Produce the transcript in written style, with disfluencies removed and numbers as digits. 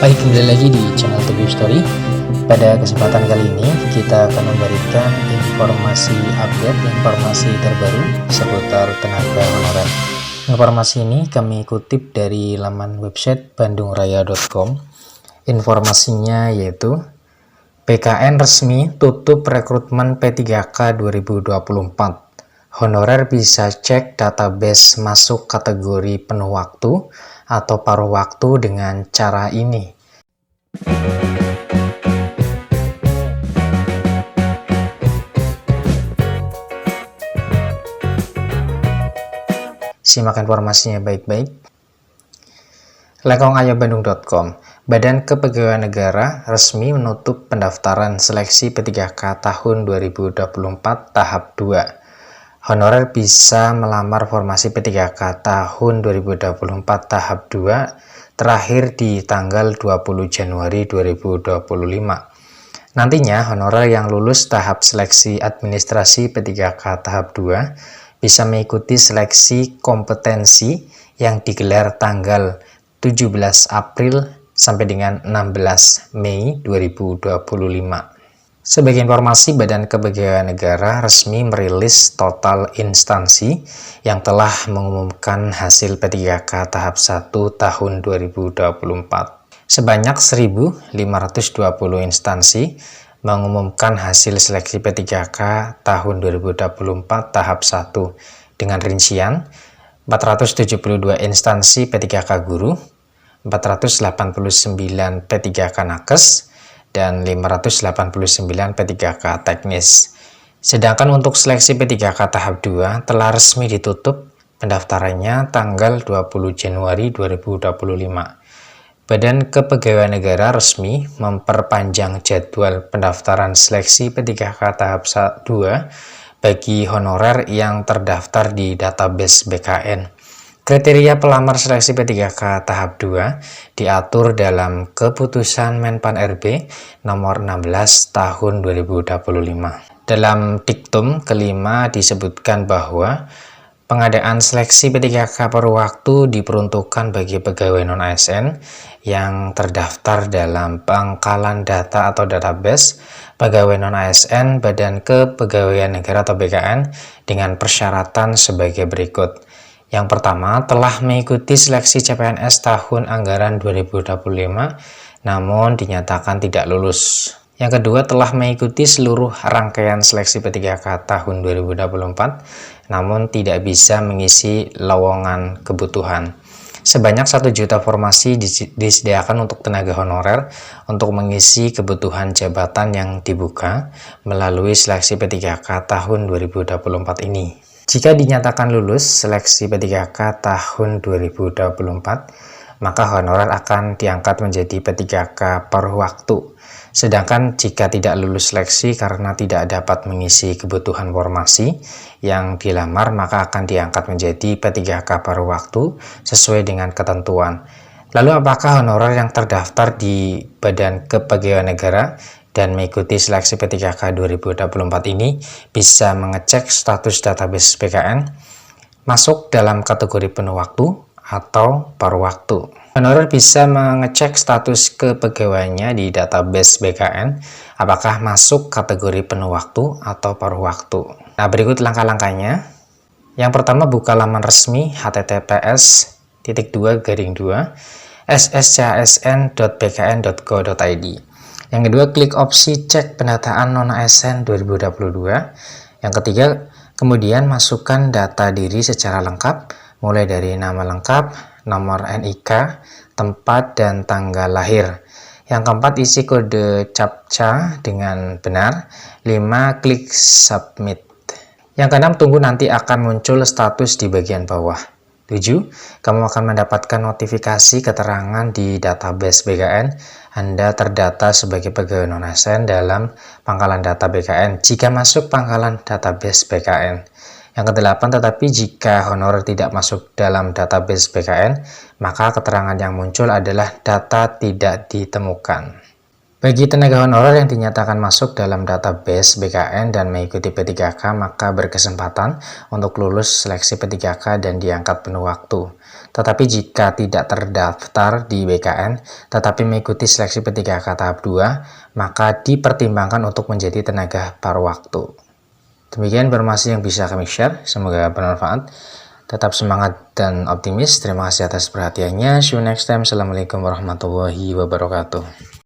Baik, kembali lagi di channel Teguh Story. Pada kesempatan kali ini kita akan memberikan informasi update, informasi terbaru seputar tenaga honorer. Informasi ini kami kutip dari laman website bandungraya.com. Informasinya yaitu BKN resmi tutup rekrutmen P3K 2024. Honorer bisa cek database masuk kategori penuh waktu atau paruh waktu dengan cara ini. Simak informasinya baik-baik. Lekongayo.bandung.com. Badan Kepegawaian Negara resmi menutup pendaftaran seleksi P3K tahun 2024 tahap 2. Honorer bisa melamar formasi P3K tahun 2024 tahap 2 terakhir di tanggal 20 Januari 2025. Nantinya honorer yang lulus tahap seleksi administrasi P3K tahap 2 bisa mengikuti seleksi kompetensi yang digelar tanggal 17 April sampai dengan 16 Mei 2025. Sebagai informasi, Badan Kepegawaian Negara resmi merilis total instansi yang telah mengumumkan hasil P3K tahap 1 tahun 2024. Sebanyak 1.520 instansi mengumumkan hasil seleksi P3K tahun 2024 tahap 1 dengan rincian 472 instansi P3K guru, 489 P3K nakes, dan 589 P3K teknis. Sedangkan untuk seleksi P3K tahap 2 telah resmi ditutup pendaftarannya tanggal 20 Januari 2025. Badan Kepegawaian Negara resmi memperpanjang jadwal pendaftaran seleksi P3K tahap 2 bagi honorer yang terdaftar di database BKN. Kriteria pelamar seleksi P3K tahap 2 diatur dalam Keputusan Menpan RB nomor 16 tahun 2025. Dalam diktum kelima disebutkan bahwa pengadaan seleksi P3K paruh waktu diperuntukkan bagi pegawai non-ASN yang terdaftar dalam pangkalan data atau database pegawai non-ASN Badan Kepegawaian Negara atau BKN dengan persyaratan sebagai berikut. Yang pertama, telah mengikuti seleksi CPNS tahun anggaran 2025 namun dinyatakan tidak lulus. Yang kedua, telah mengikuti seluruh rangkaian seleksi P3K tahun 2024 namun tidak bisa mengisi lowongan kebutuhan. Sebanyak 1 juta formasi disediakan untuk tenaga honorer untuk mengisi kebutuhan jabatan yang dibuka melalui seleksi P3K tahun 2024 ini. Jika dinyatakan lulus seleksi P3K tahun 2024, maka honorer akan diangkat menjadi P3K paruh waktu. Sedangkan jika tidak lulus seleksi karena tidak dapat mengisi kebutuhan formasi yang dilamar, maka akan diangkat menjadi P3K paruh waktu sesuai dengan ketentuan. Lalu apakah honorer yang terdaftar di Badan Kepegawaian Negara dan mengikuti seleksi P3K 2024 ini bisa mengecek status database BKN masuk dalam kategori penuh waktu atau paruh waktu? Honorer bisa mengecek status kepegawaiannya di database BKN apakah masuk kategori penuh waktu atau paruh waktu. Nah, berikut langkah-langkahnya. Yang pertama, buka laman resmi https://sscsn.bkn.go.id. Yang kedua, klik opsi cek pendataan non-ASN 2022. Yang ketiga, kemudian masukkan data diri secara lengkap, mulai dari nama lengkap, nomor NIK, tempat, dan tanggal lahir. Yang keempat, isi kode CAPTCHA dengan benar. 5. Klik submit. Yang keenam, tunggu nanti akan muncul status di bagian bawah. 7. Kamu akan mendapatkan notifikasi keterangan di database BKN Anda terdata sebagai pegawai non-ASN dalam pangkalan data BKN jika masuk pangkalan database BKN. Yang kedelapan, tetapi jika honorer tidak masuk dalam database BKN, maka keterangan yang muncul adalah data tidak ditemukan. Bagi tenaga honorer yang dinyatakan masuk dalam database BKN dan mengikuti P3K, maka berkesempatan untuk lulus seleksi P3K dan diangkat penuh waktu. Tetapi jika tidak terdaftar di BKN, tetapi mengikuti seleksi P3K tahap 2, maka dipertimbangkan untuk menjadi tenaga paruh waktu. Demikian informasi yang bisa kami share, semoga bermanfaat. Tetap semangat dan optimis. Terima kasih atas perhatiannya. See you next time. Assalamualaikum warahmatullahi wabarakatuh.